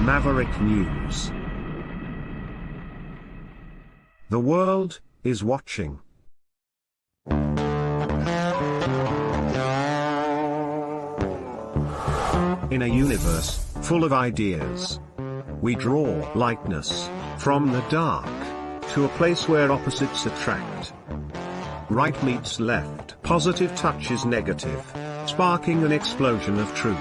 Maverick News. The world is watching. In a universe full of ideas, we draw lightness from the dark to a place where opposites attract. Right meets left, positive touches negative, sparking an explosion of truth.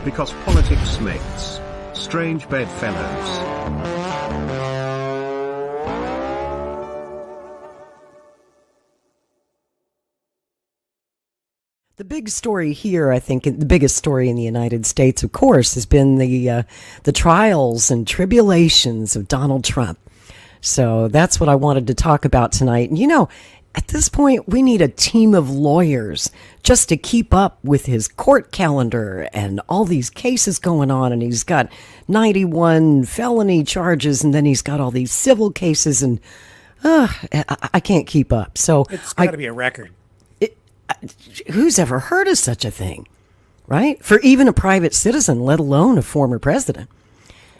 Because politics makes strange bedfellows. The big story here, I think, the biggest story in the United States, of course, has been the trials and tribulations of Donald Trump. So that's what I wanted to talk about tonight. And, you know, at this point, we need a team of lawyers just to keep up with his court calendar and all these cases going on. And he's got 91 felony charges, and then he's got all these civil cases, and I can't keep up. So it's got to be a record. Who's ever heard of such a thing, right? For even a private citizen, let alone a former president.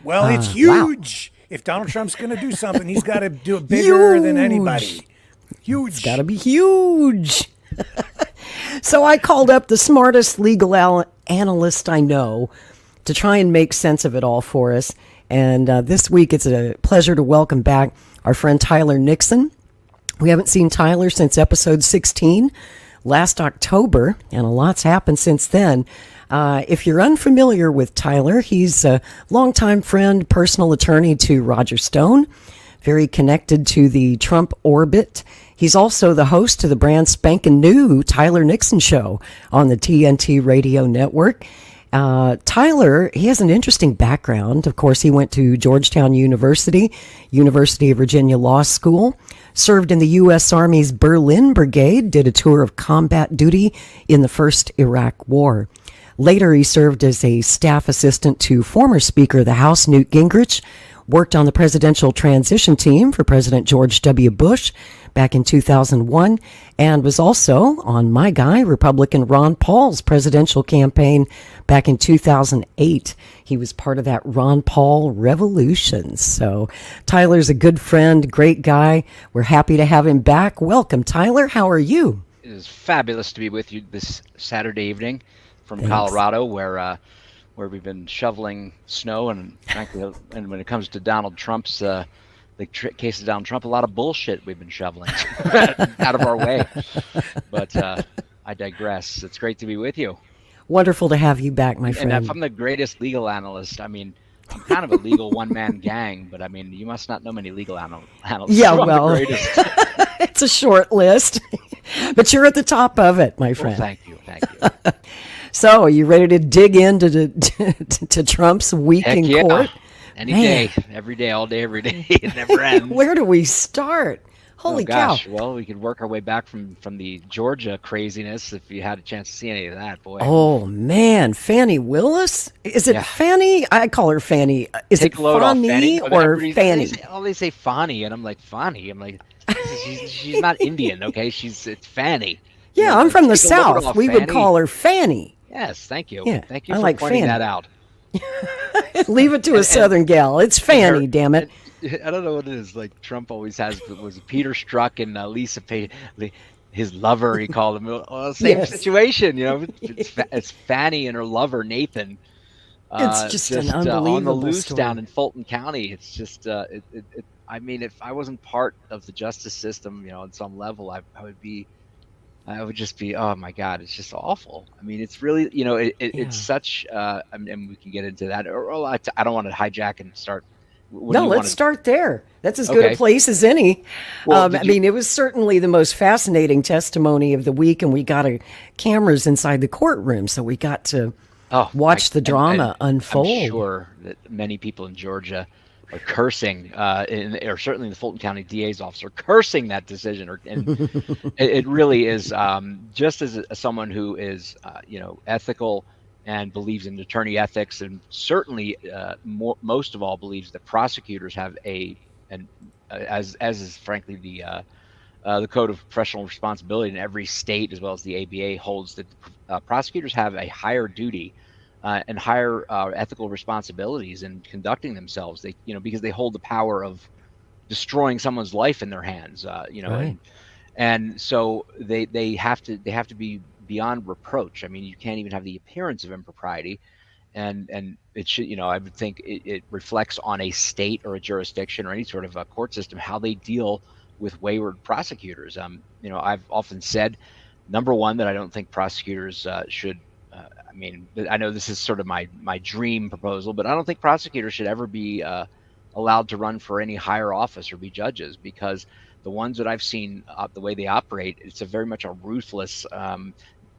Well, it's huge. Wow. If Donald Trump's going to do something, he's got to do it bigger than anybody. Huge. It's got to be huge. So I called up the smartest legal analyst I know to try and make sense of it all for us. And this week, it's a pleasure to welcome back our friend Tyler Nixon. We haven't seen Tyler since episode 16. Last October, and a lot's happened since then. If you're unfamiliar with Tyler, he's a longtime friend, personal attorney to Roger Stone, very connected to the Trump orbit. He's also the host to the brand spanking new Tyler Nixon Show on the TNT radio network. Tyler, he has an interesting background. Of course, he went to Georgetown University, University of Virginia Law School, served in the U.S. Army's Berlin Brigade, did a tour of combat duty in the first Iraq War. Later, he served as a staff assistant to former Speaker of the House, Newt Gingrich, worked on the presidential transition team for President George W. Bush back in 2001, and was also on my guy, Republican Ron Paul's presidential campaign back in 2008. He was part of that Ron Paul revolution. So Tyler's a good friend, great guy. We're happy to have him back. Welcome, Tyler. How are you? It is fabulous to be with you this Saturday evening from Thanks. Colorado, where we've been shoveling snow, and frankly, and when it comes to Donald Trump's the case of Donald Trump, a lot of bullshit we've been shoveling out of our way. But I digress. It's great to be with you. Wonderful to have you back, my friend. And if I'm the greatest legal analyst, I mean, I'm kind of a legal one-man gang, but I mean, you must not know many legal analysts. Yeah, well, it's a short list, but you're at the top of it, my friend. Well, thank you. So, are you ready to dig into to Trump's week in court? Any day, every day, all day, every day. It never ends. Where do we start? Holy gosh. cow. Well, we could work our way back from the Georgia craziness if you had a chance to see any of that, boy. Oh, man. Fani Willis? Is it Fani? I call her Fani. Is it Fani or Fanny? They say Fani, and I'm like, Fani? I'm like, she's not Indian, okay? It's Fanny. Yeah, you know, I'm from the South. We would call her Fanny. Yes, thank you. Yeah, thank you for pointing that out. Leave it to a Southern gal. It's Fanny, damn it. I don't know what it is. Like Trump always has. Was Peter Strzok and Lisa Page, his lover? He called him. Well, same situation. You know, it's Fanny and her lover Nathan. It's just an unbelievable on the loose story. Down in Fulton County. It's just. I mean, if I wasn't part of the justice system, you know, on some level, I would just be, oh my God, it's just awful. I mean, it's really, you know, it's such, and we can get into that. I don't want to hijack and start. Let's start there. That's as good a place as any. Well, I mean, it was certainly the most fascinating testimony of the week, and we got cameras inside the courtroom, so we got to watch the drama unfold. I'm sure that many people in Georgia are cursing, or certainly the Fulton County DA's office are cursing that decision. And it really is, just as someone who is, you know, ethical and believes in attorney ethics, and certainly most of all believes that prosecutors have as is frankly the code of professional responsibility in every state, as well as the ABA holds that prosecutors have a higher duty and higher ethical responsibilities in conducting themselves. They, because they hold the power of destroying someone's life in their hands. Right. And so they have to be beyond reproach. I mean, you can't even have the appearance of impropriety, and it should, I would think it reflects on a state or a jurisdiction or any sort of a court system how they deal with wayward prosecutors. I've often said, number one, that I don't think prosecutors should. I mean, I know this is sort of my dream proposal, but I don't think prosecutors should ever be allowed to run for any higher office or be judges, because the ones that I've seen, the way they operate, it's a very much a ruthless,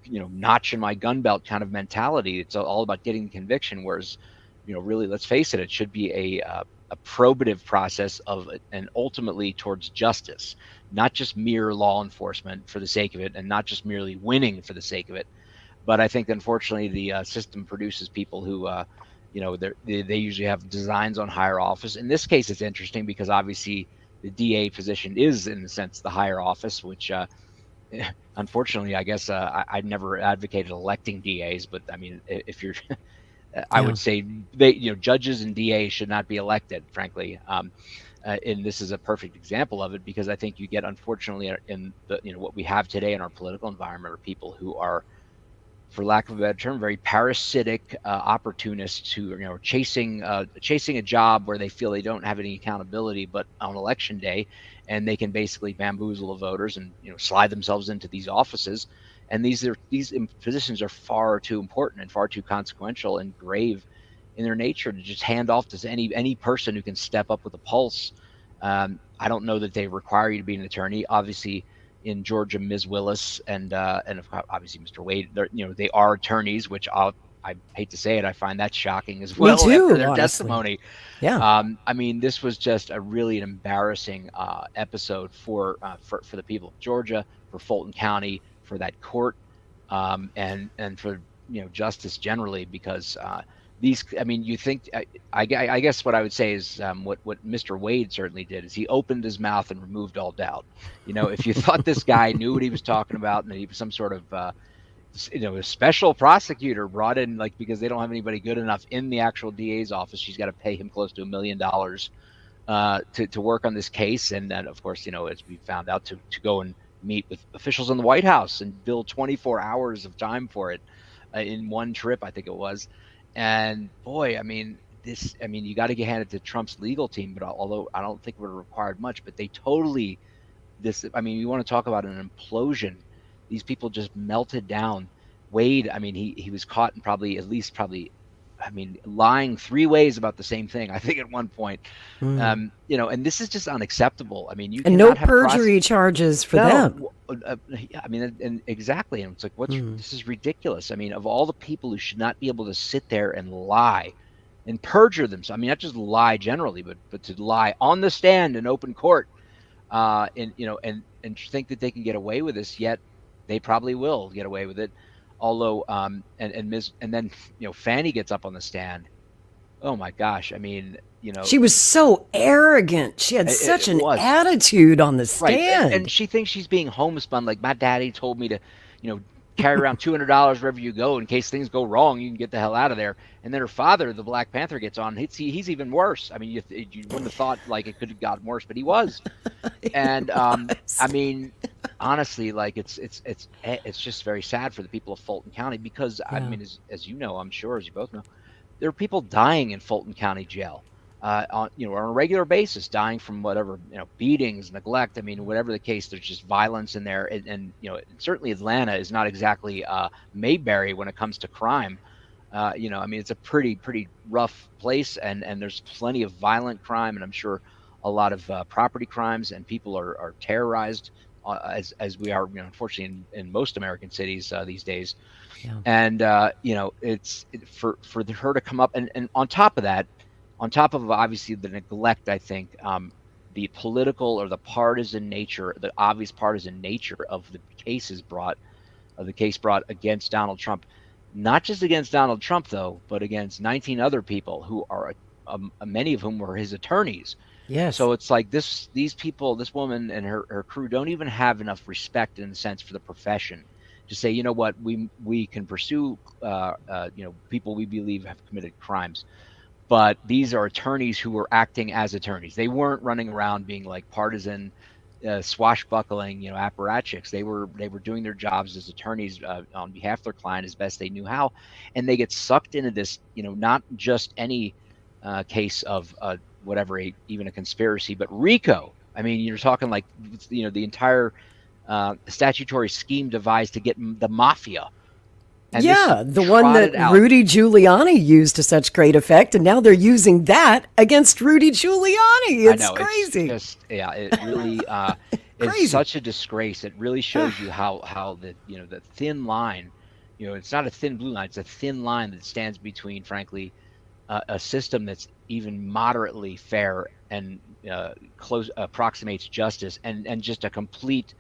notch in my gun belt kind of mentality. It's all about getting the conviction, whereas, really, let's face it, it should be a probative process and ultimately towards justice, not just mere law enforcement for the sake of it, and not just merely winning for the sake of it. But I think, unfortunately, the system produces people who, they usually have designs on higher office. In this case, it's interesting because obviously the DA position is, in a sense, the higher office, which, unfortunately, I guess I've never advocated electing DAs. But I mean, if you're, I would say judges and DAs should not be elected, frankly. And this is a perfect example of it, because I think you get, unfortunately, in the what we have today in our political environment are people who are, for lack of a better term, very parasitic opportunists who are chasing a job where they feel they don't have any accountability, but on election day, and they can basically bamboozle the voters and slide themselves into these offices. And these positions are far too important and far too consequential and grave in their nature to just hand off to any person who can step up with a pulse. I don't know that they require you to be an attorney. Obviously, in Georgia, Ms. Willis and obviously Mr. Wade, they are attorneys, which I hate to say it, I find that shocking as well. Me too, after their honestly. testimony. Yeah. I mean, this was just an embarrassing episode for the people of Georgia, for Fulton County, for that court, and for justice generally, because you think, I guess what I would say is what Mr. Wade certainly did is he opened his mouth and removed all doubt. If you thought this guy knew what he was talking about, and he was some sort of a special prosecutor brought in, because they don't have anybody good enough in the actual DA's office, she's got to pay him close to $1 million to work on this case, and then, of course, as we found out, to go and meet with officials in the White House and bill 24 hours of time for it in one trip, I think it was. And boy, you got to get handed to Trump's legal team, but although I don't think it would have required much, but they totally, you want to talk about an implosion. These people just melted down. Wade, he was caught in lying 3 ways about the same thing, I think, at one point. And this is just unacceptable. You and no perjury charges for them. And exactly. And it's like, this is ridiculous. Of all the people who should not be able to sit there and lie and perjure themselves, not just lie generally, but to lie on the stand in open court, and think that they can get away with this, yet they probably will get away with it. Although, and then Fani gets up on the stand. Oh my gosh! She was so arrogant. She had such an attitude on the stand, right? And she thinks she's being homespun. Like, my daddy told me to, carry around $200 wherever you go in case things go wrong. You can get the hell out of there. And then her father, the Black Panther, gets on. He's even worse. You wouldn't have thought it could have gotten worse, but he was. And honestly, it's just very sad for the people of Fulton County, because as you know, I'm sure, as you both know, there are people dying in Fulton County jail on a regular basis, dying from whatever, beatings, neglect. Whatever the case, there's just violence in there. And certainly Atlanta is not exactly Mayberry when it comes to crime. It's a pretty rough place, and there's plenty of violent crime, and I'm sure a lot of property crimes, and people are terrorized as we are, unfortunately, in most American cities these days. Yeah. And it's for her to come up, and on top of that, on top of obviously the neglect, I think the political or the partisan nature, the obvious partisan nature of the case brought against Donald Trump, not just against Donald Trump though, but against 19 other people who are many of whom were his attorneys. Yes. So it's like these people, this woman and her crew, don't even have enough respect, in a sense, for the profession. to say, you know what, we can pursue people we believe have committed crimes, but these are attorneys who were acting as attorneys. They weren't running around being like partisan, swashbuckling, apparatchiks. They were doing their jobs as attorneys on behalf of their client as best they knew how, and they get sucked into this, not just any case of whatever, even a conspiracy, but RICO. I mean, you're talking like, the entire statutory scheme devised to get the mafia. And yeah, the one that Rudy Giuliani used to such great effect, and now they're using that against Rudy Giuliani. It's crazy. It's just, it really is such a disgrace. It really shows you how the thin line, it's not a thin blue line, it's a thin line that stands between, frankly, a system that's even moderately fair and approximates justice, and just a complete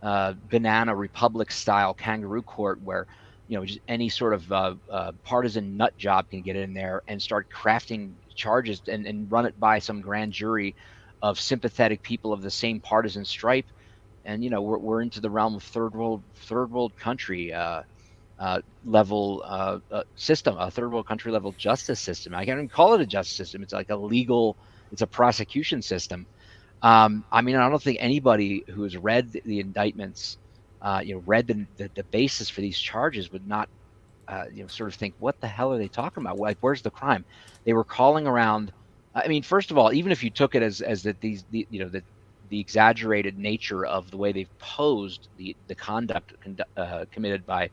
banana republic style kangaroo court where just any sort of partisan nut job can get in there and start crafting charges and run it by some grand jury of sympathetic people of the same partisan stripe. And we're into the realm of third world country level system, a third world country level justice system. I can't even call it a justice system. It's like it's a prosecution system. I mean, I don't think anybody who has read the indictments, read the basis for these charges would not, sort of think, what the hell are they talking about? Like, where's the crime? They were calling around. I mean, first of all, even if you took it as that the exaggerated nature of the way they've posed the conduct committed by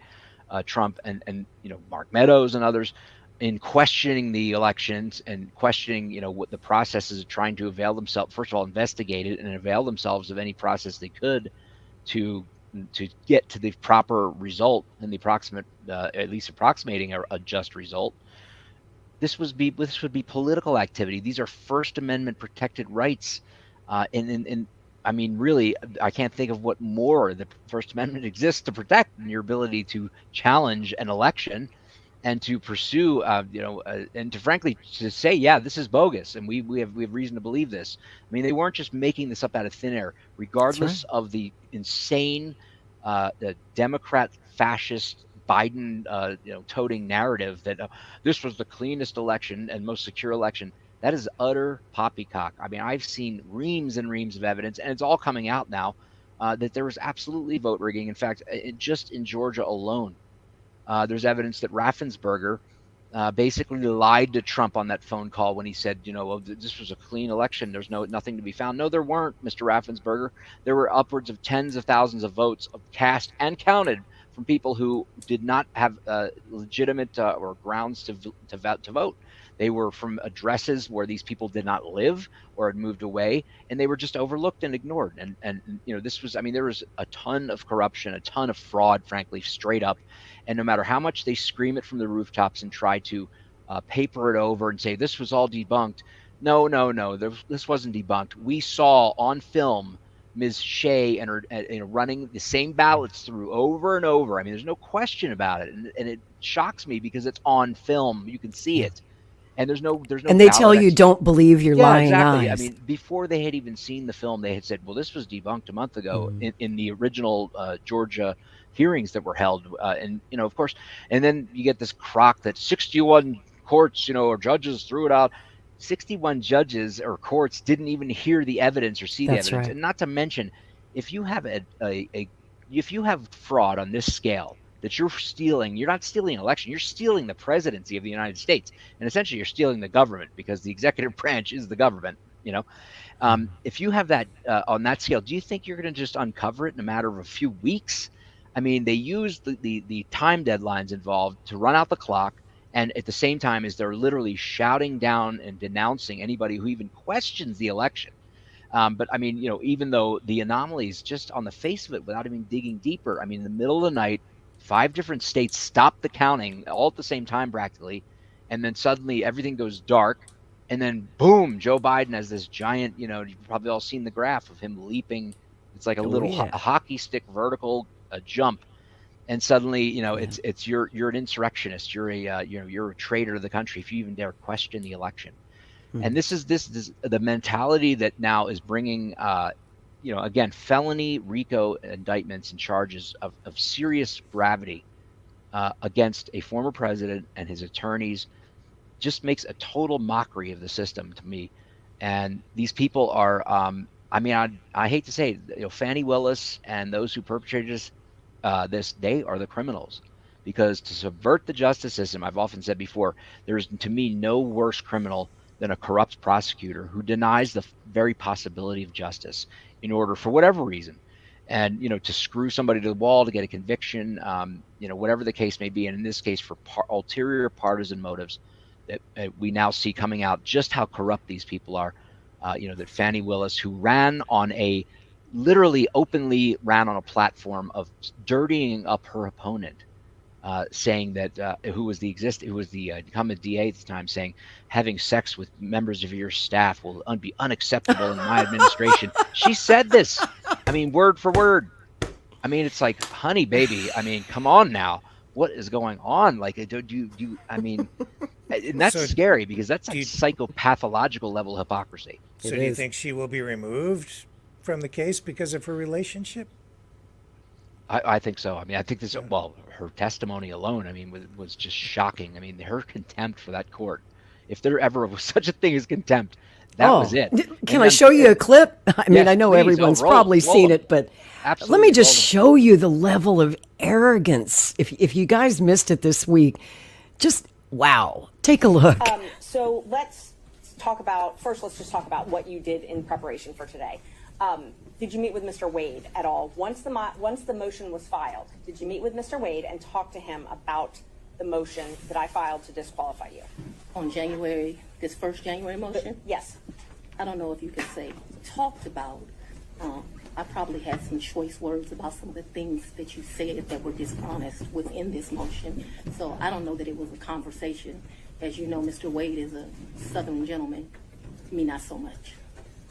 Trump and Mark Meadows and others in questioning the elections and questioning what the processes are trying to avail themselves, first of all, investigate it and avail themselves of any process they could to get to the proper result and the approximate, at least approximating a just result. This would be political activity. These are First Amendment protected rights, and I mean, really, I can't think of what more the First Amendment exists to protect than your ability to challenge an election and to pursue, and to frankly to say, yeah, this is bogus, and we have reason to believe this. I mean, they weren't just making this up out of thin air, regardless of the insane, the Democrat fascist Biden, toting narrative that this was the cleanest election and most secure election. That is utter poppycock. I mean, I've seen reams and reams of evidence, and it's all coming out now that there was absolutely vote rigging. In fact, just in Georgia alone, there's evidence that Raffensperger basically lied to Trump on that phone call when he said, this was a clean election. There's nothing to be found. No, there weren't, Mr. Raffensperger. There were upwards of tens of thousands of votes cast and counted from people who did not have legitimate or grounds to vote. They were from addresses where these people did not live or had moved away, and they were just overlooked and ignored. And this was, I mean, there was a ton of corruption, a ton of fraud, frankly, straight up. And no matter how much they scream it from the rooftops and try to paper it over and say this was all debunked, no, this wasn't debunked. We saw on film Ms. Shea and her, running the same ballots through over and over. I mean, there's no question about it, and it shocks me because it's on film. You can see it. And there's no. And they tell you don't believe your lying exactly. eyes. I mean, before they had even seen the film, they had said, "Well, this was debunked a month ago in the original Georgia hearings that were held." And of course, and then you get this crock that 61 courts, or judges threw it out. 61 judges or courts didn't even hear the evidence or see the evidence. Right. And not to mention, if you have if you have fraud on this scale, that you're not stealing an election, you're stealing the presidency of the United States. And essentially you're stealing the government because the executive branch is the government, If you have that on that scale, do you think you're going to just uncover it in a matter of a few weeks? I mean, they use the time deadlines involved to run out the clock. And at the same time as they're literally shouting down and denouncing anybody who even questions the election. But I mean, even though the anomalies just on the face of it, without even digging deeper, I mean, in the middle of the night, 5 different states stopped the counting all at the same time practically, and then suddenly everything goes dark, and then boom, Joe Biden has this giant, you've probably all seen the graph of him leaping. It's like a hockey stick vertical jump, and suddenly it's you're an insurrectionist, you're a traitor to the country if you even dare question the election. And this is the mentality that now is bringing again, felony RICO indictments and charges of serious gravity against a former president and his attorneys just makes a total mockery of the system to me. And these people are, I hate to say it, Fani Willis and those who perpetrated this, they are the criminals. Because to subvert the justice system, I've often said before, there's to me no worse criminal than a corrupt prosecutor who denies the very possibility of justice in order, for whatever reason, and to screw somebody to the wall to get a conviction, whatever the case may be, and in this case for ulterior partisan motives that we now see coming out, just how corrupt these people are. That Fani Willis, who literally openly ran on a platform of dirtying up her opponent, saying that who was the incumbent DA at the time, saying having sex with members of your staff will be unacceptable in my administration. She said this, word for word. It's like, honey, baby. Come on now. What is going on? Like, and that's scary because that's like psychopathological level hypocrisy. So do you think she will be removed from the case because of her relationship? I think so. I think this. Well, her testimony alone, was just shocking. Her contempt for that court. If there ever was such a thing as contempt, that was it. Can I show you a clip? Yes, I know please. everyone's Roll probably seen it. it, but Absolutely. let me just show you the level of arrogance. If you guys missed it this week, just wow. Take a look. So let's just talk about what you did in preparation for today. Did you meet with Mr. Wade at all? Once the motion was filed, did you meet with Mr. Wade and talk to him about the motion that I filed to disqualify you? On this first January motion? Yes. I don't know if you could say talked about. I probably had some choice words about some of the things that you said that were dishonest within this motion. So I don't know that it was a conversation. As you know, Mr. Wade is a Southern gentleman. Me, not so much.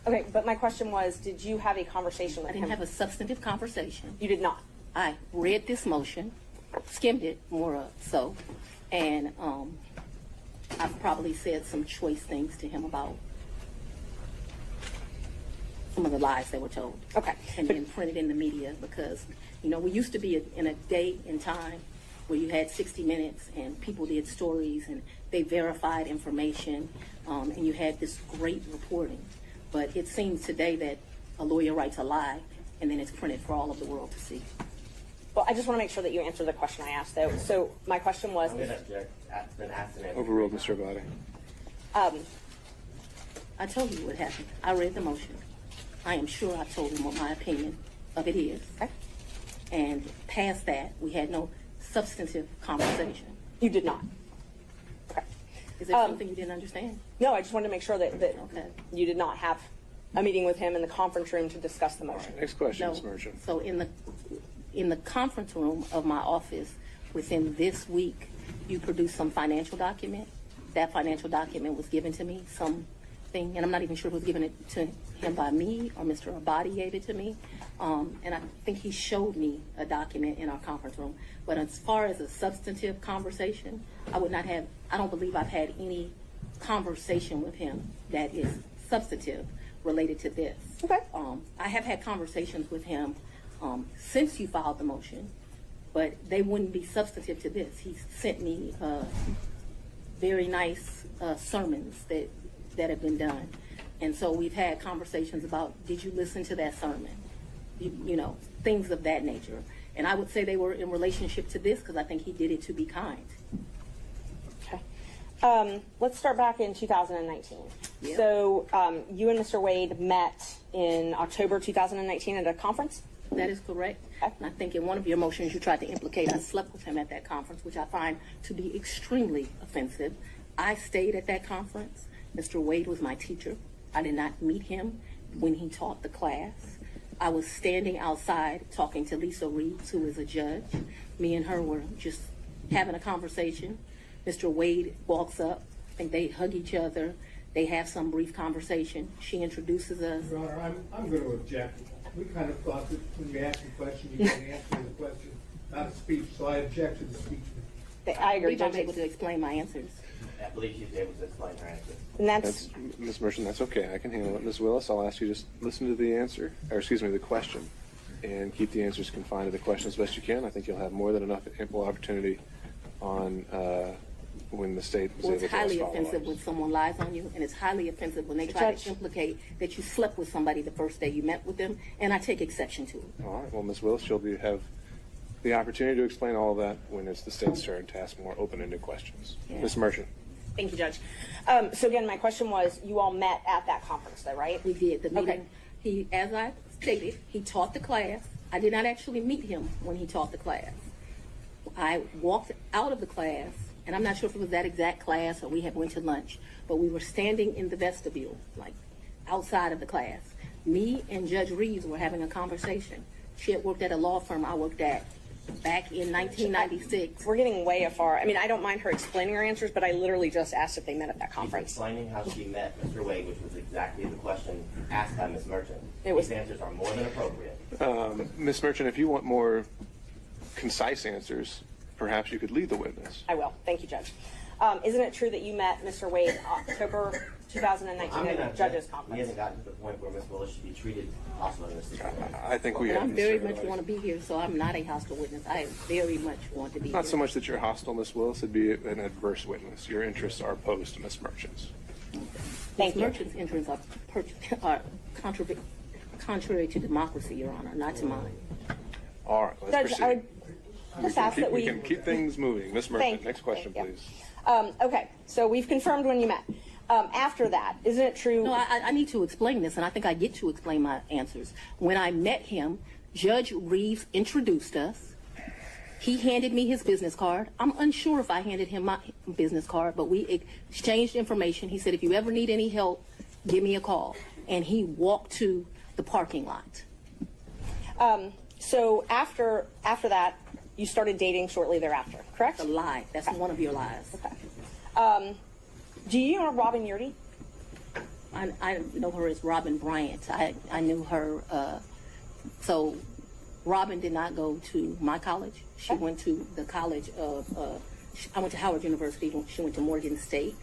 Okay, but my question was, did you have a conversation with I him? didn't have a substantive conversation. You did not? I read this motion, skimmed it more so, and I've probably said some choice things to him about some of the lies that were told. Okay. And then printed in the media because, we used to be in a day and time where you had 60 Minutes and people did stories and they verified information, and you had this great reporting. But it seems today that a lawyer writes a lie and then it's printed for all of the world to see. Well, I just want to make sure that you answer the question I asked, though. So my question was... I'm going to object. Been asked and answered. Overruled, Mr. Abadi. I told you what happened. I read the motion. I am sure I told him what my opinion of it is. Okay. And past that, we had no substantive conversation. You did not? Okay. Is there something you didn't understand? No, I just wanted to make sure that Okay. you did not have a meeting with him in the conference room to discuss the motion. Next question, No. Ms. Merchant. So in the conference room of my office within this week, you produced some financial document. That financial document was given to me, something, and I'm not even sure it was given it to him by me or Mr. Abadi gave it to me. And I think he showed me a document in our conference room. But as far as a substantive conversation, I don't believe I've had any conversation with him that is substantive related to this. Okay. I have had conversations with him since you filed the motion, but they wouldn't be substantive to this. He sent me very nice sermons that have been done. And so we've had conversations about, did you listen to that sermon? Things of that nature. And I would say they were in relationship to this because I think he did it to be kind. Okay. Let's start back in 2019. Yeah. So you and Mr. Wade met in October 2019 at a conference? That is correct. Okay. And I think in one of your motions you tried to implicate I slept with him at that conference, which I find to be extremely offensive. I stayed at that conference. Mr. Wade was my teacher. I did not meet him when he taught the class. I was standing outside talking to Lisa Reeves, who is a judge. Me and her were just having a conversation. Mr. Wade walks up. I think they hug each other. They have some brief conversation. She introduces us. Your Honor, I'm going to object. We kind of thought that when you asked the question, you can answer the question, not a speech, so I object to the speech. I agree. I'm able to explain my answers. I believe she's able to explain her answer. And that's Ms. Merchant, that's okay. I can handle it. Ms. Willis, I'll ask you just listen to the answer, or excuse me, the question, and keep the answers confined to the question as best you can. I think you'll have more than enough ample opportunity on when the state is Well, able it's to ask highly follow-ups. offensive when someone lies on you, and it's highly offensive when they try to implicate that you slept with somebody the first day you met with them, and I take exception to it. All right. Well, Ms. Willis, you'll have the opportunity to explain all of that when it's the state's turn to ask more open-ended questions. Yeah. Ms. Merchant. Thank you, Judge. So again, my question was, you all met at that conference, though, right? We did. The meeting, Okay. as I stated, he taught the class. I did not actually meet him when he taught the class. I walked out of the class, and I'm not sure if it was that exact class or we had went to lunch, but we were standing in the vestibule, like outside of the class. Me and Judge Reeves were having a conversation. She had worked at a law firm I worked at back in 1996. We're getting way afar. I mean, I don't mind her explaining her answers, but I literally just asked if they met at that She's conference. explaining how she met Mr. Wade, which was exactly the question asked by Ms. Merchant. These answers are more than appropriate. Ms. Merchant, if you want more concise answers, perhaps you could lead the witness. I will. Thank you, Judge. Isn't it true that you met Mr. Wade October 2019 at the judges He conference? hasn't gotten to the point where Ms. Willis should be treated also in this situation. I think we But have. I'm very much want to be here, so I'm not a hostile witness. I very much want to be Not here. so much that you're hostile, Ms. Willis, it'd be an adverse witness. Your interests are opposed to Ms. Merchant's. Thank you. Merchant's interests are contrary to democracy, Your Honor, not to mine. All right, let's Judge, proceed. I would just ask that We can keep things moving. Ms. Thank Merchant, you. next question, Thank you. please. Okay, so we've confirmed when you met. After that, isn't it true? No, I need to explain this, and I think I get to explain my answers. When I met him, Judge Reeves introduced us. He handed me his business card. I'm unsure if I handed him my business card, but we exchanged information. He said, if you ever need any help, give me a call. And he walked to the parking lot. So after that, you started dating shortly thereafter, correct? A lie. That's one of your lies. Okay. Do you know Robin Yurdy? I know her as Robin Bryant. I knew her. So Robin did not go to my college. She went to the college of, I went to Howard University. She went to Morgan State.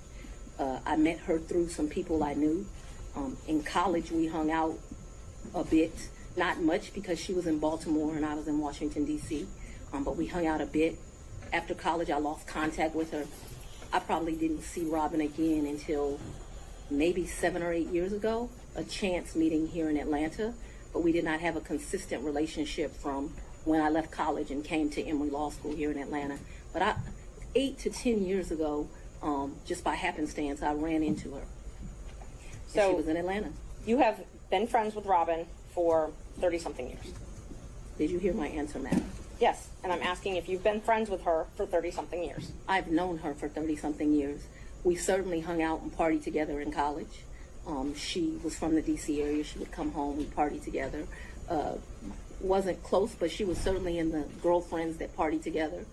I met her through some people I knew. In college, we hung out a bit. Not much because she was in Baltimore and I was in Washington, D.C. But we hung out a bit. After college, I lost contact with her. I probably didn't see Robin again until maybe 7 or 8 years ago, a chance meeting here in Atlanta, but we did not have a consistent relationship from when I left college and came to Emory Law School here in Atlanta. But 8 to 10 years ago, just by happenstance, I ran into her. So And she was in Atlanta. You have been friends with Robin for 30-something years. Did you hear my answer, madam? Yes, and I'm asking if you've been friends with her for 30-something years. I've known her for 30-something years. We certainly hung out and partied together in college. She was from the D.C. area. She would come home, we'd party together. Wasn't close, but she was certainly in the girlfriends that partied together.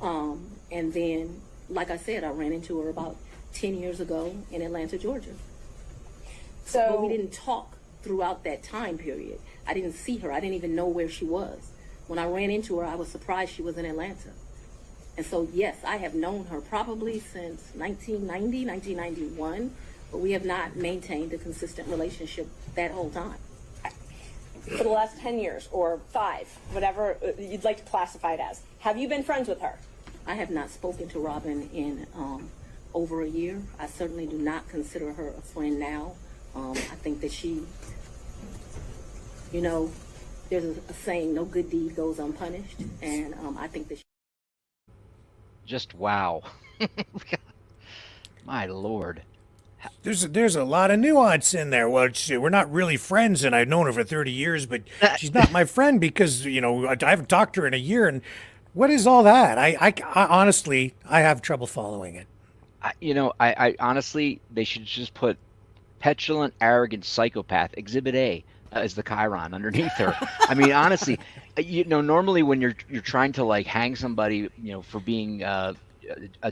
And then, like I said, I ran into her about 10 years ago in Atlanta, Georgia. But we didn't talk throughout that time period. I didn't see her. I didn't even know where she was. When I ran into her, I was surprised she was in Atlanta. And so, yes, I have known her probably since 1990, 1991, but we have not maintained a consistent relationship that whole time. For the last 10 years or 5, whatever you'd like to classify it as, have you been friends with her? I have not spoken to Robin in over a year. I certainly do not consider her a friend now. I think that she, there's a saying, no good deed goes unpunished, and I think that Just wow. My Lord. There's a lot of nuance in there. Well, we're not really friends, and I've known her for 30 years, but she's not my friend because, I haven't talked to her in a year. And what is all that? I honestly, I have trouble following it. I honestly, they should just put petulant, arrogant psychopath, Exhibit A, as the chyron underneath her. I mean, honestly, normally when you're trying to like hang somebody, for being a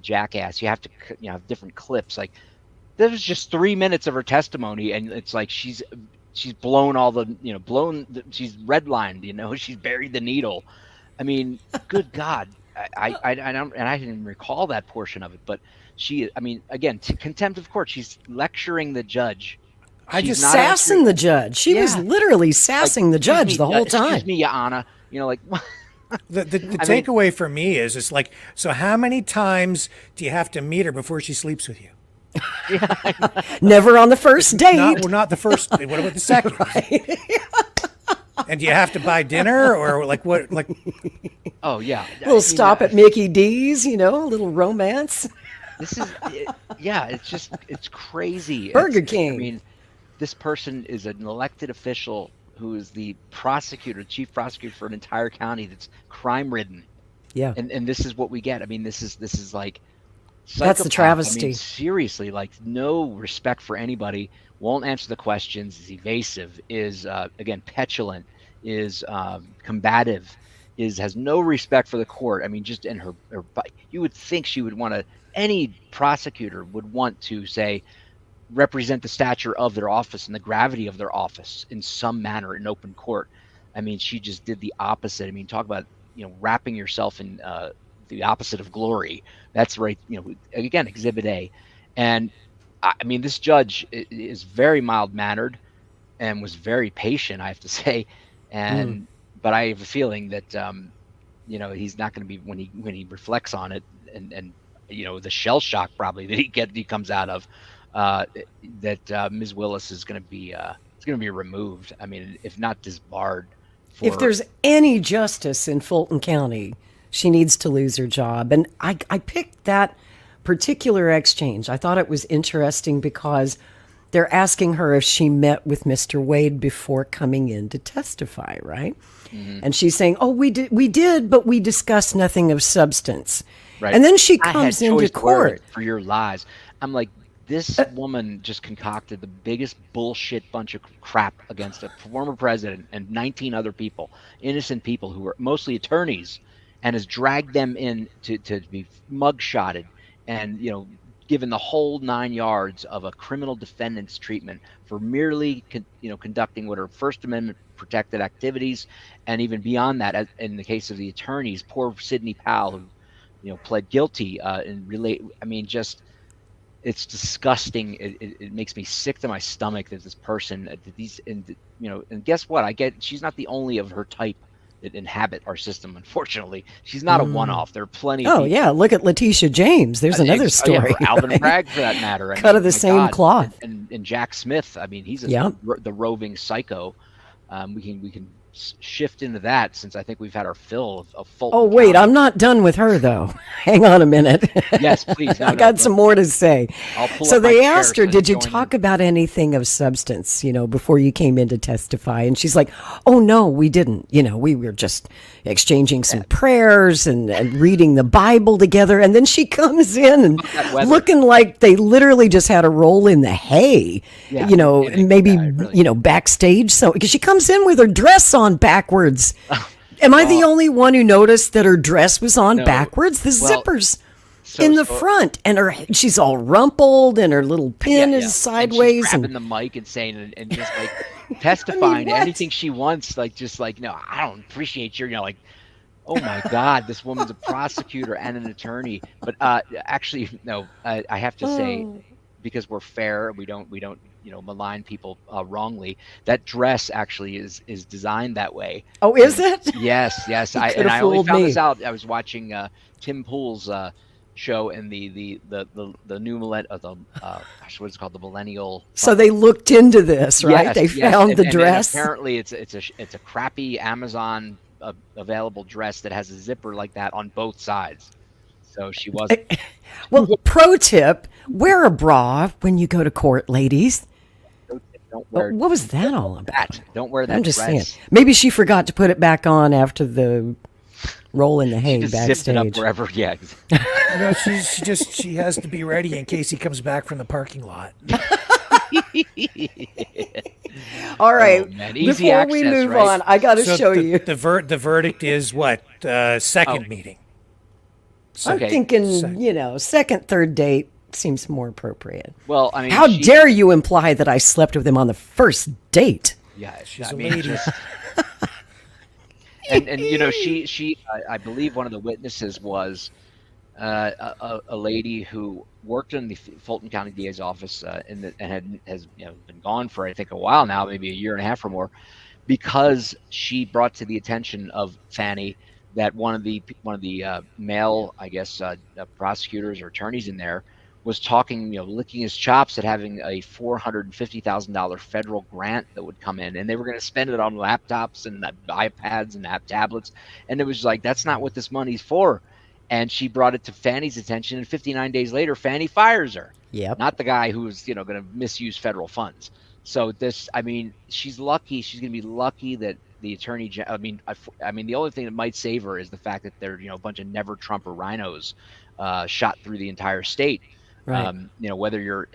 jackass, you have to, have different clips. Like, there was just 3 minutes of her testimony, and it's like she's blown all the, she's redlined, she's buried the needle. I mean, good God. I don't, and I didn't recall that portion of it, but I mean, again, contempt of court. She's lecturing the judge. She's sassing the judge. She was literally sassing the judge the whole time. Excuse me, Your Honor. You know, like. The takeaway for me is, it's like, so how many times do you have to meet her before she sleeps with you? Never on the first date. Not the first. What about the second? Right. And do you have to buy dinner, or like what? Like, oh yeah, we'll stop at Mickey D's. A little romance. This is, it's crazy. Burger King. I mean, this person is an elected official who is the prosecutor, chief prosecutor for an entire county that's crime-ridden. Yeah. And this is what we get. I mean, this is like that's the travesty. I mean, seriously, like no respect for anybody, won't answer the questions, is evasive, is again petulant, is combative, has no respect for the court. I mean, just in her you would think she would want to, any prosecutor would want to say, represent the stature of their office and the gravity of their office in some manner in open court. I mean, she just did the opposite. I mean, talk about, wrapping yourself in the opposite of glory. That's right. Again, Exhibit A. And I mean, this judge is very mild-mannered and was very patient, I have to say. And but I have a feeling that he's not going to be, when he reflects on it, and the shell shock probably that he comes out of. That Ms. Willis is going to be removed. I mean, if not disbarred. If there's any justice in Fulton County, she needs to lose her job. And I picked that particular exchange. I thought it was interesting because they're asking her if she met with Mr. Wade before coming in to testify, right? Mm-hmm. And she's saying, "Oh, we did, but we discussed nothing of substance." Right. And then she comes into court for your lies. I'm like, this woman just concocted the biggest bullshit bunch of crap against a former president and 19 other people, innocent people who were mostly attorneys, and has dragged them in to be mugshotted and, given the whole 9 yards of a criminal defendant's treatment for merely, conducting what are First Amendment protected activities. And even beyond that, as in the case of the attorneys, poor Sidney Powell, who, pled guilty I mean, just, it's disgusting. It makes me sick to my stomach that this person, and guess what? She's not the only of her type that inhabit our system. Unfortunately, she's not a one-off. There are plenty. Oh yeah, look at Letitia James. There's another story. Or Alvin Bragg, for that matter. Cut of the same cloth. And Jack Smith. I mean, he's the roving psycho. We can shift into that, since I think we've had our fill of Fulton. Oh wait, County. I'm not done with her though. Hang on a minute. Yes, please. I got some more to say. So they asked her, "Did you talk in. about anything of substance, before you came in to testify?" And she's like, "Oh no, we didn't. We were just exchanging some prayers and reading the Bible together." And then she comes in and looking like they literally just had a roll in the hay. Yeah, maybe backstage. So because she comes in with her dress on backwards. Am I the only one who noticed that her dress was on backwards? The zippers in the front, and she's all rumpled, and her little pin is sideways. And she's grabbing the mic and saying, and just like testifying to anything she wants, no, I don't appreciate your, oh my God, this woman's a prosecutor and an attorney. But actually, no, I have to say, because we're fair, we don't malign people wrongly. That dress actually is designed that way. Oh, is it? Yes. I only found this out. I was watching Tim Pool's show in the new what is it called, the millennial. So they looked into this, right? Yes, they found the dress. And apparently, it's a crappy Amazon available dress that has a zipper like that on both sides. So she wasn't. Well, pro tip: wear a bra when you go to court, ladies. Don't wear. What was that all about? Don't wear that. I'm just dress. saying. Maybe she forgot to put it back on after the roll in the hay just backstage. Zipped it up wherever. Yeah. She has to be ready in case he comes back from the parking lot. All right. Easy Before access, we move right? on, I got to show you. The verdict is what? Second meeting. I'm thinking, second, third date seems more appropriate. Well, I mean, how dare you imply that I slept with him on the first date? Yeah, she's a lady. And you know, I believe one of the witnesses was a lady who worked in the Fulton County DA's office has been gone for I think a while now, maybe a year and a half or more, because she brought to the attention of Fani that one of the male, I guess, prosecutors or attorneys in there was talking, licking his chops at having a $450,000 federal grant that would come in, and they were going to spend it on laptops and iPads and tablets, and it was like, that's not what this money's for. And she brought it to Fani's attention, and 59 days later, Fani fires her. Yep. Not the guy who's going to misuse federal funds. So this, I mean, she's lucky. She's going to be lucky that the attorney. I mean, the only thing that might save her is the fact that there, a bunch of never Trumper rhinos shot through the entire state. Right. Whether you're,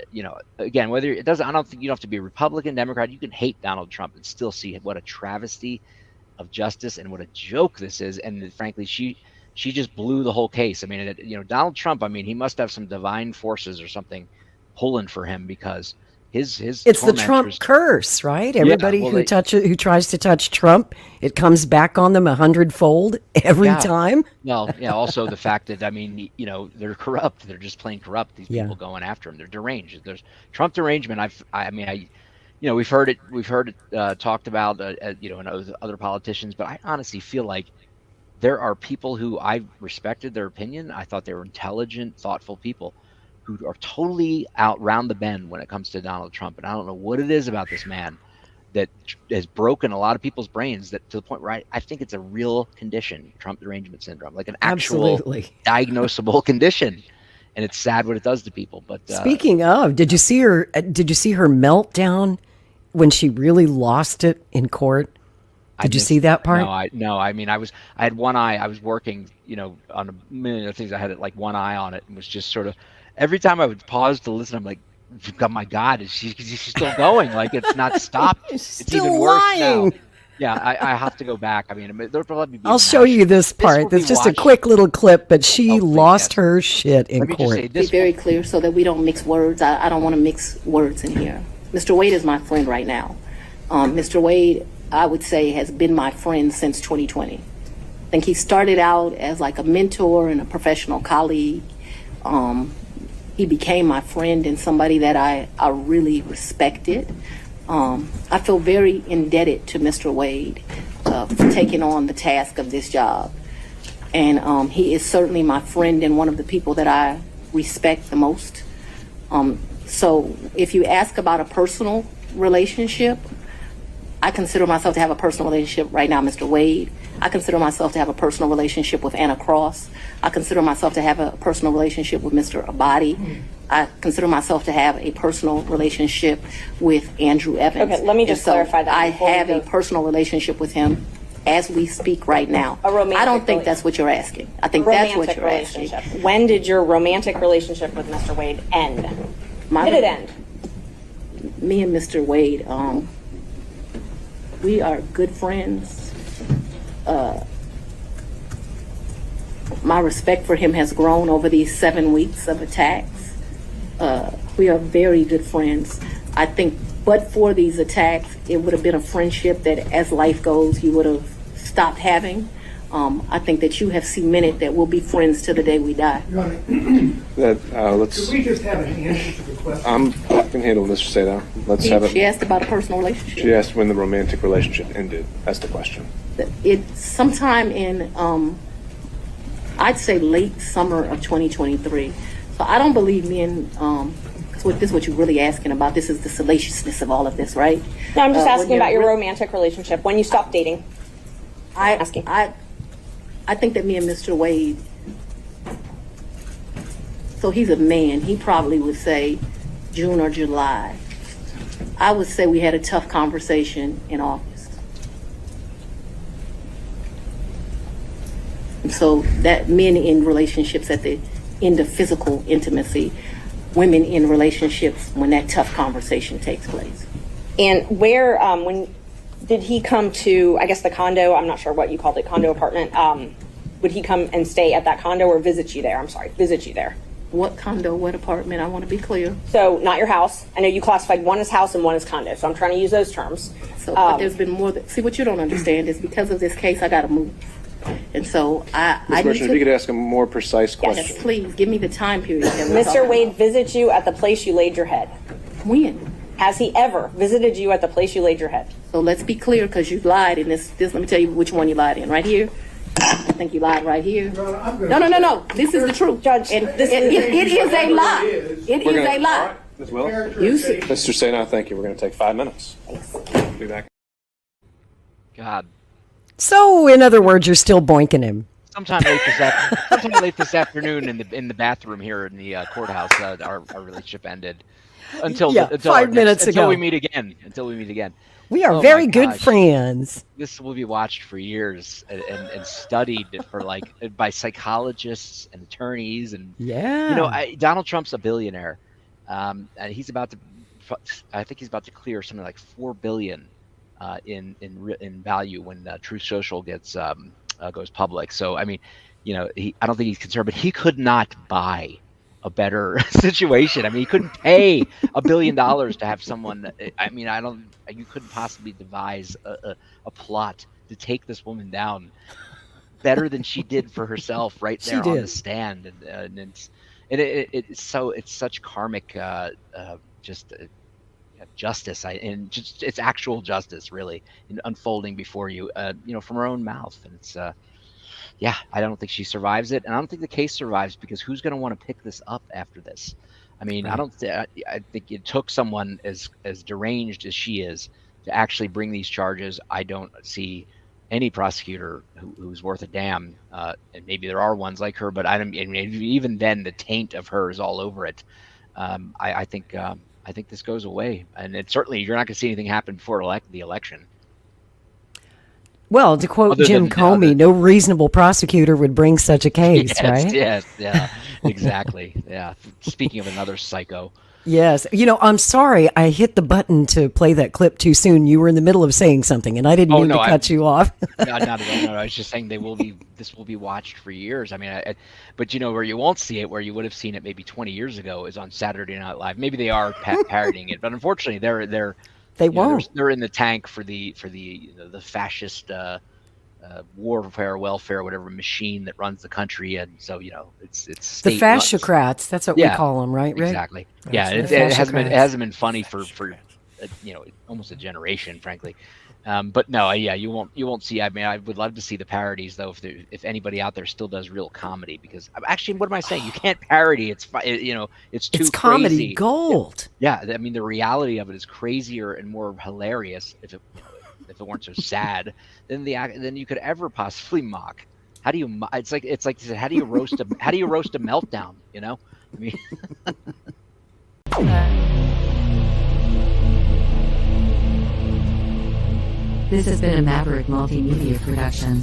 again, whether it doesn't, I don't think you don't have to be a Republican, Democrat. You can hate Donald Trump and still see what a travesty of justice and what a joke this is. And frankly, she just blew the whole case. I mean, Donald Trump, I mean, he must have some divine forces or something pulling for him, because his it's the Trump curse, right? Everybody who tries to touch Trump, it comes back on them 100-fold every time. Well, yeah. Also, the fact that, I mean, they're corrupt. They're just plain corrupt. These people going after him, they're deranged. There's Trump derangement. We've heard it talked about, in other politicians, but I honestly feel like there are people who I respected their opinion. I thought they were intelligent, thoughtful people who are totally out round the bend when it comes to Donald Trump. And I don't know what it is about this man that has broken a lot of people's brains, that to the point where I think it's a real condition, Trump derangement syndrome, like an actual diagnosable condition. And it's sad what it does to people. But speaking of, did you see her meltdown when she really lost it in court? Did you see that part? No. I mean, I had one eye. I was working, on a million other things. I had like one eye on it, and was just sort of, every time I would pause to listen, I'm like, oh my God, is she still going? Like, it's not stopped. It's even worse now. Yeah, I have to go back. I mean, I'll show you this part. It's just a quick little clip, but she lost her shit in court. Be very clear so that we don't mix words. I don't want to mix words in here. Mr. Wade is my friend right now. Mr. Wade, I would say, has been my friend since 2020. I think he started out as like a mentor and a professional colleague. He became my friend and somebody that I really respected. I feel very indebted to Mr. Wade for taking on the task of this job. And he is certainly my friend and one of the people that I respect the most. So if you ask about a personal relationship, I consider myself to have a personal relationship right now, Mr. Wade. I consider myself to have a personal relationship with Anna Cross. I consider myself to have a personal relationship with Mr. Abadi. I consider myself to have a personal relationship with Andrew Evans. Okay, let me just clarify that. I have a personal relationship with him as we speak right now. I don't think that's what you're asking. I think that's what you're asking. When did your romantic relationship with Mr. Wade end? Did it end? Me and Mr. Wade, we are good friends. My respect for him has grown over these 7 weeks of attacks. We are very good friends. I think, but for these attacks, it would have been a friendship that, as life goes, you would have stopped having. I think that you have cemented that we'll be friends till the day we die. Let's. Could we just have an answer to the question? I can handle this, Seda. Let's have it. She asked about a personal relationship. She asked when the romantic relationship ended. That's the question. It's sometime in, I'd say late summer of 2023. So I don't believe me in, this is what you're really asking about. This is the salaciousness of all of this, right? No, I'm just asking about your romantic relationship, when you stopped dating. I think that me and Mr. Wade, so he's a man, he probably would say June or July. I would say we had a tough conversation in August. And so that men in relationships at the end of physical intimacy, women in relationships when that tough conversation takes place. And where, when did he come to, I guess, the condo? I'm not sure what you called it, condo apartment. Would he come and stay at that condo or visit you there? I'm sorry, visit you there. what condo, what apartment, I want to be clear. So not your house. I know you classified one as house and one as condo, so I'm trying to use those terms. So but there's been more see, what you don't understand is because of this case, I got to move. And so I Ms. Merchant, if you could ask a more precise question. Yes, please, give me the time period. Mr. Wade visited you at the place you laid your head. When? Has he ever visited you at the place you laid your head? So let's be clear, because you lied in this. Let me tell you which one you lied in. Right here. I think you lied right here. No. This is the truth, Judge. And it is a lie. It is a lie. Ms. Willis? You see. Mr. Sano, thank you. We're going to take 5 minutes. Be back. God. So, in other words, you're still boinking him. Sometime late this afternoon in the bathroom here in the courthouse, our relationship ended. Until 5 minutes ago. Until we meet again. We are very good friends. This will be watched for years and studied for by psychologists and attorneys and Donald Trump's a billionaire, and he's about to. I think he's about to clear something like $4 billion in value when Truth Social goes public. So I mean, I don't think he's concerned, but he could not buy a better situation. I mean, he couldn't pay $1 billion to have someone. I mean, you couldn't possibly devise a plot to take this woman down better than she did for herself right there on the stand. And it's such karmic, justice. It's actual justice really unfolding before you, from her own mouth. And it's, I don't think she survives it, and I don't think the case survives because who's going to want to pick this up after this? I mean, right. I think it took someone as deranged as she is to actually bring these charges. I don't see any prosecutor who's worth a damn, and maybe there are ones like her, but even then the taint of her is all over it. I think this goes away, and certainly you're not going to see anything happen before the election. Well, to quote Jim Comey, no reasonable prosecutor would bring such a case, right? Yes, yeah, exactly. Yeah. Speaking of another psycho. Yes. I'm sorry. I hit the button to play that clip too soon. You were in the middle of saying something, and I didn't mean to cut you off. No, not at all. No, I was just saying this will be watched for years. I mean, but where you won't see it, where you would have seen it maybe 20 years ago, is on Saturday Night Live. Maybe they are parodying it, but unfortunately, they won't. They're in the tank for the fascist warfare, welfare, whatever machine that runs the country, and so it's the fascocrats. That's what we call them, right? Rick? Exactly. Yeah, it hasn't been funny for almost a generation, frankly. But no, you won't see. I mean, I would love to see the parodies though. If anybody out there still does real comedy, because actually, what am I saying? You can't parody. It's too comedy crazy. Gold. Yeah, I mean, the reality of it is crazier and more hilarious if it weren't so sad than you could ever possibly mock. How do you? It's like how do you roast a meltdown? I mean. This has been a Maverick Multimedia production.